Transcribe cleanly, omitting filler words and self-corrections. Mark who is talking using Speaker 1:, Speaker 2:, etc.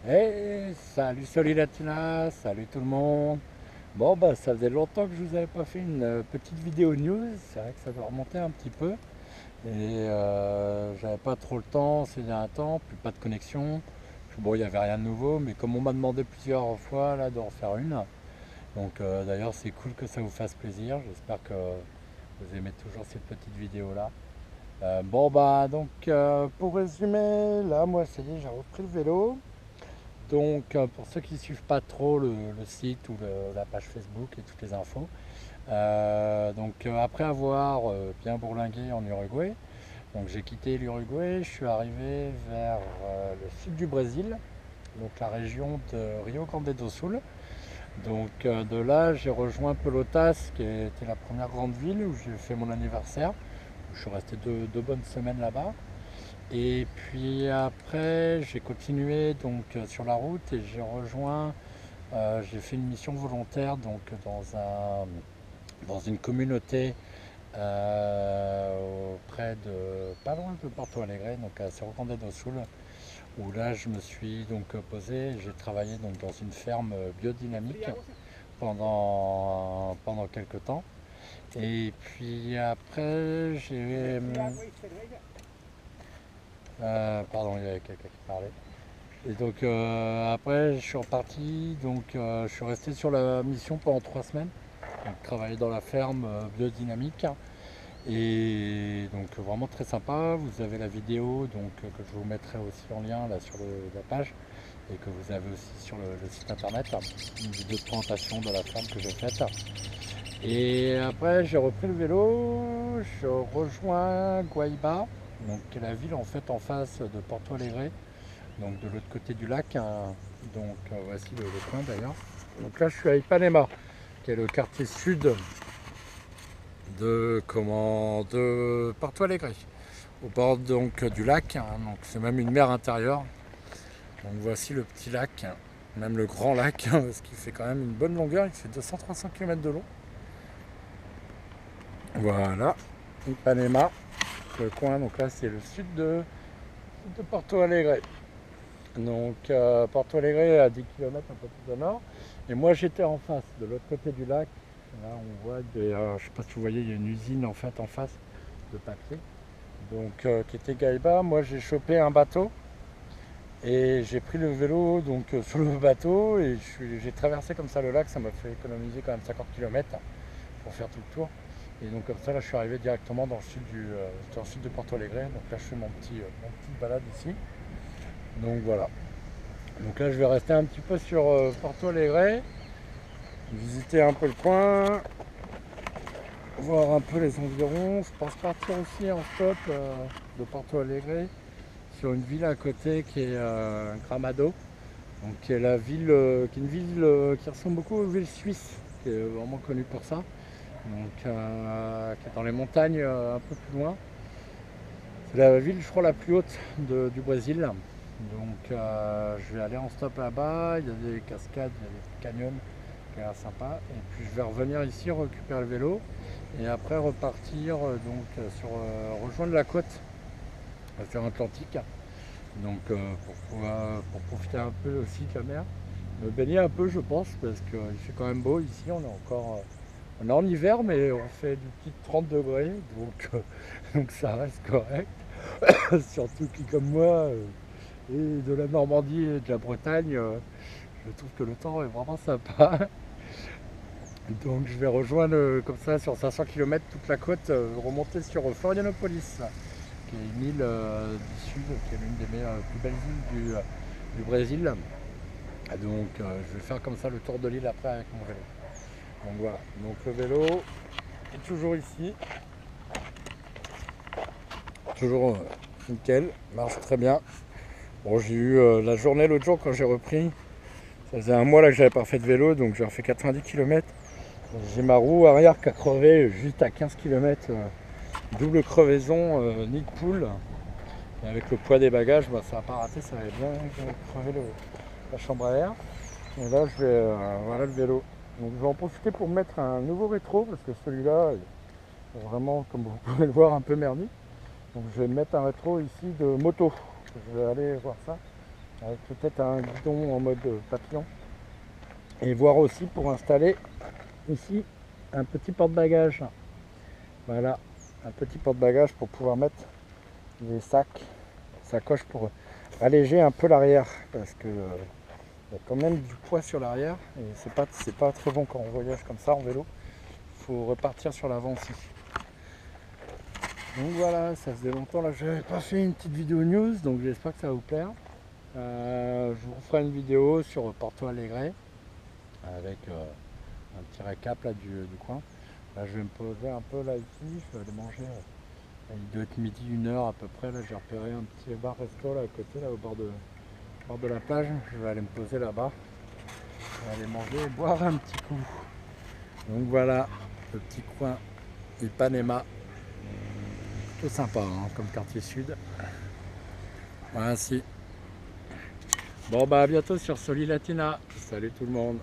Speaker 1: Hey, salut Solidatina, salut tout le monde. Bon bah ça faisait longtemps que je vous avais pas fait une petite vidéo news, c'est vrai que ça doit remonter un petit peu. Et j'avais pas trop le temps ces derniers temps, plus pas de connexion. Bon, il n'y avait rien de nouveau, mais comme on m'a demandé plusieurs fois là d'en faire une, donc d'ailleurs c'est cool que ça vous fasse plaisir. J'espère que vous aimez toujours cette petite vidéo là. Bon bah donc pour résumer, là moi ça y est, j'ai repris le vélo. Donc, pour ceux qui ne suivent pas trop le site ou la page Facebook et toutes les infos, après avoir bien bourlingué en Uruguay, donc j'ai quitté l'Uruguay, je suis arrivé vers le sud du Brésil, donc la région de Rio Grande do Sul. Donc de là, j'ai rejoint Pelotas, qui était la première grande ville où j'ai fait mon anniversaire. Je suis resté deux bonnes semaines là-bas. Et puis après, j'ai continué sur la route et j'ai fait une mission volontaire dans une communauté près de, pas loin de Porto Alegre, donc à Cerro Grande do Sul, où là je me suis donc posé. J'ai travaillé donc dans une ferme biodynamique pendant quelques temps. Et puis après, pardon, il y avait quelqu'un qui parlait. Et donc après, je suis reparti, je suis resté sur la mission pendant 3 semaines, donc travailler dans la ferme biodynamique. Et donc vraiment très sympa. Vous avez la vidéo que je vous mettrai aussi en lien là sur la page et que vous avez aussi sur le site internet, une vidéo de présentation de la ferme que j'ai faite. Et après, j'ai repris le vélo, je rejoins Guaíba, donc qui est la ville en fait en face de Porto Alegre, donc de l'autre côté du lac, hein. Donc voici le coin d'ailleurs. Donc là je suis à Ipanema, qui est le quartier sud de Porto Alegre, au bord donc du lac, hein. Donc c'est même une mer intérieure. Donc voici le petit lac, hein, même le grand lac, hein, parce qu'il fait quand même une bonne longueur, il fait 200-300 km de long. Voilà, Ipanema, le coin, donc là c'est le sud de Porto Alegre. Donc Porto Alegre est à 10 km un peu plus au nord. Et moi j'étais en face, de l'autre côté du lac. Là on voit je ne sais pas si vous voyez, il y a une usine en fait en face de papier. Donc qui était Gaïba. Moi j'ai chopé un bateau et j'ai pris le vélo sur le bateau et j'ai traversé comme ça le lac. Ça m'a fait économiser quand même 50 km pour faire tout le tour. Et donc comme ça là je suis arrivé directement dans le sud de Porto Alegre. Donc là je fais mon petit balade ici. Donc voilà. Donc là, je vais rester un petit peu sur Porto Alegre, visiter un peu le coin, voir un peu les environs. Je pense partir aussi en stop de Porto Alegre sur une ville à côté qui est Gramado, donc qui est qui est une ville qui ressemble beaucoup aux villes suisses, qui est vraiment connue pour ça, qui est dans les montagnes un peu plus loin. C'est la ville, je crois, la plus haute du Brésil. Donc je vais aller en stop là-bas, il y a des cascades, il y a des canyons qui a l'air sympa. Et puis je vais revenir ici, récupérer le vélo et après repartir rejoindre la côte, sur Atlantique. Donc pour profiter un peu aussi de la mer, me baigner un peu je pense parce qu'il fait quand même beau ici, on est en hiver mais on fait du petit 30 degrés donc ça reste correct. Surtout qui comme moi et de la Normandie et de la Bretagne, je trouve que le temps est vraiment sympa. Donc je vais rejoindre comme ça sur 500 km toute la côte, remonter sur Florianopolis, qui est une île du sud, qui est l'une des plus belles îles du Brésil. Et donc je vais faire comme ça le tour de l'île après avec mon vélo. Donc voilà, donc le vélo est toujours ici, toujours nickel, marche très bien. Bon, j'ai eu la journée l'autre jour quand j'ai repris. Ça faisait un mois là que j'avais pas fait de vélo, donc j'ai refait 90 km. J'ai ma roue arrière qui a crevé juste à 15 km, double crevaison, nid de poule. Et avec le poids des bagages, bah, ça n'a pas raté, ça avait bien crevé la chambre à air. Et là, voilà le vélo. Donc je vais en profiter pour mettre un nouveau rétro parce que celui-là est vraiment, comme vous pouvez le voir, un peu merdique. Donc je vais mettre un rétro ici de moto. Je vais aller voir ça. avec peut-être un guidon en mode papillon. Et voir aussi pour installer ici un petit porte-bagages. Voilà, un petit porte-bagages pour pouvoir mettre les sacs, sacoches pour alléger un peu l'arrière parce que il y a quand même du poids sur l'arrière et c'est pas très bon quand on voyage comme ça en vélo. Il faut repartir sur l'avant aussi. Donc voilà, ça faisait longtemps là que je n'avais pas fait une petite vidéo news, donc j'espère que ça va vous plaire. Je vous ferai une vidéo sur Porto Alegre avec un petit récap là du coin. Là je vais me poser un peu là ici, je vais aller manger. Il doit être midi, 1h à peu près. Là j'ai repéré un petit bar resto là à côté, là au bord de la plage. Je vais aller me poser là-bas. Je vais aller manger et boire un petit coup. Donc voilà, le petit coin Ipanema. Tout sympa hein, comme quartier sud. Voilà, si. Bon bah à bientôt sur Soli Latina. Salut tout le monde.